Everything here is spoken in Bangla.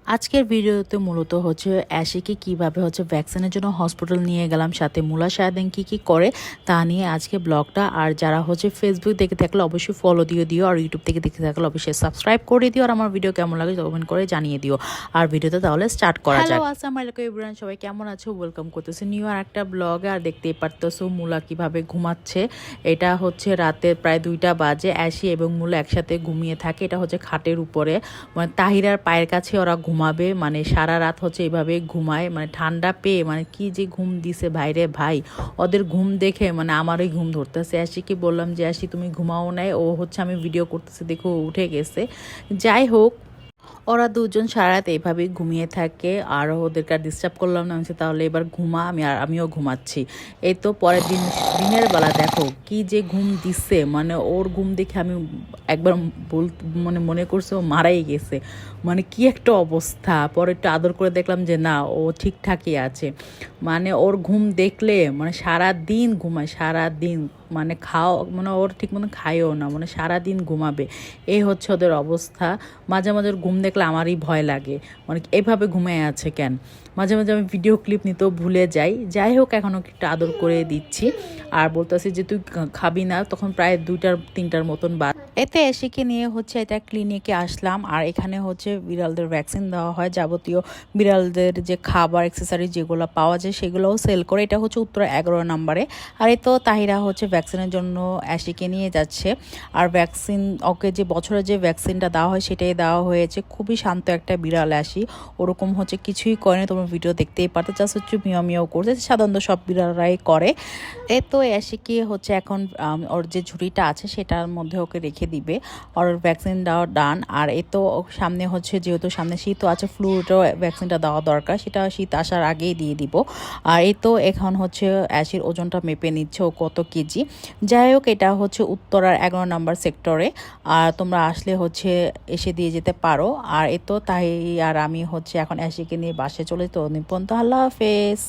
আজকের ভিডিওতে মূলত হচ্ছে অ্যাশিকে কিভাবে হচ্ছে ভ্যাকসিনের জন্য হসপিটাল নিয়ে গেলাম, সাথে মুলা সারাদিন কি করে তা নিয়ে আজকে ব্লগটা। আর যারা হচ্ছে ফেসবুক দেখে থাকলে অবশ্যই ফলো দিয়ে দিও, আর ইউটিউব থেকে দেখে থাকলে অবশ্যই সাবস্ক্রাইব করে দিও, আর আমার ভিডিও কেমন লাগে কমেন্ট করে জানিয়ে দিও। আর ভিডিওতে তাহলে স্টার্ট করা যাক। হ্যালো, আসসালামু আলাইকুম এভরিওয়ান, সবাই কেমন আছো? ওয়েলকাম করতেছে নিউ আর একটা ব্লগে। আর দেখতেই পারতেছো মুলা কিভাবে ঘুমাচ্ছে। এটা হচ্ছে রাতে প্রায় 2টা বাজে। অ্যাশি এবং মুলা একসাথে ঘুমিয়ে থাকে। এটা হচ্ছে খাটের উপরে, মানে তাহিরার পায়ের কাছে ওরা ঘুমাবে, মানে সারা রাত হচ্ছে এইভাবে ঘুমায়, মানে ঠান্ডা পেয়ে মানে কি যে ঘুম দিছে ভাইরে ভাই। ওদের ঘুম দেখে মানে আমারই ঘুম ধরতেছে। অ্যাশিকে বললাম যে অ্যাশি তুমি ঘুমাও নাই, ও হচ্ছে আমি ভিডিও করতেছে দেখো উঠে গেছে। যাই হোক, ওরা দুজন সারা রাত এইভাবেই ঘুমিয়ে থাকে, আর ওদেরকে আর ডিস্টার্ব করলাম না। আমি বলছি, তাহলে এবার ঘুমা, আমিও ঘুমাচ্ছি। এই তো পরের দিনের বেলা দেখো কি যে ঘুম দিচ্ছে, মানে ওর ঘুম দেখে আমি একবার মানে মনে করছে ও মারাই গেছে, মানে কি একটা অবস্থা। পরে একটু আদর করে দেখলাম যে না, ও ঠিকঠাকই আছে। মানে ওর ঘুম দেখলে মানে সারা দিন ঘুমায়, সারা দিন মানে মানে ওর ঠিক মতো খায়ও না, মানে সারাদিন ঘুমাবে। এই হচ্ছে ওদের অবস্থা। মাঝে মাঝে ওর ঘুম দেখলে আমারই ভয় লাগে, মানে এভাবে ঘুমিয়ে আছে কেন। মাঝে মাঝে আমি ভিডিও ক্লিপ নিতেও ভুলে যাই। যাই হোক, এখনও একটু আদর করে দিচ্ছি। আর বলতেছি যে তুই খাবি না, তখন প্রায় 2-3টার মতন বাদ। এতে এসিকে নিয়ে হচ্ছে এটা ক্লিনিকে আসলাম। আর এখানে হচ্ছে বিড়ালদের ভ্যাকসিন দেওয়া হয়, যাবতীয় বিড়ালদের যে খাবার অ্যাক্সেসরি যেগুলো পাওয়া যায় সেগুলোও সেল করে। এটা হচ্ছে উত্তরা 11 নম্বরে। আর এই তো তাহিরা হচ্ছে ভ্যাকসিনের জন্য অ্যাশিকে নিয়ে যাচ্ছে। আর ভ্যাকসিন ওকে যে বছরে যে ভ্যাকসিনটা দেওয়া হয় সেটাই দেওয়া হয়েছে। খুবই শান্ত একটা বিড়াল অ্যাশি, ওরকম হচ্ছে কিছুই করেনি, তোমার ভিডিও দেখতেই পারতো, জাস্ট হচ্ছে মিয়াও মিয়াও করছে, সাধারণত সব বিড়ালরাই করে। এ তো অ্যাশিকে হচ্ছে এখন ওর যে ঝুড়িটা আছে সেটার মধ্যে ওকে রেখে দিবে। ওর ভ্যাকসিন দেওয়া ডান। আর এ তো সামনে হচ্ছে, যেহেতু সামনে শীতও আছে, ফ্লুটাও ভ্যাকসিনটা দেওয়া দরকার, সেটা শীত আসার আগেই দিয়ে দিব। আর এই তো এখন হচ্ছে অ্যাশির ওজনটা মেপে নিচ্ছে, ও কত কেজি। যাই হোক, এটা হচ্ছে উত্তরার 11 নম্বর সেক্টরে। আর তোমরা আসলে হচ্ছে এসে দিয়ে যেতে পারো। আর এ তো তাই, আর আমি হচ্ছে এখন অ্যাশিকে নিয়ে বাসে চলে তো নিপন্ত। আল্লাহ হাফেজ।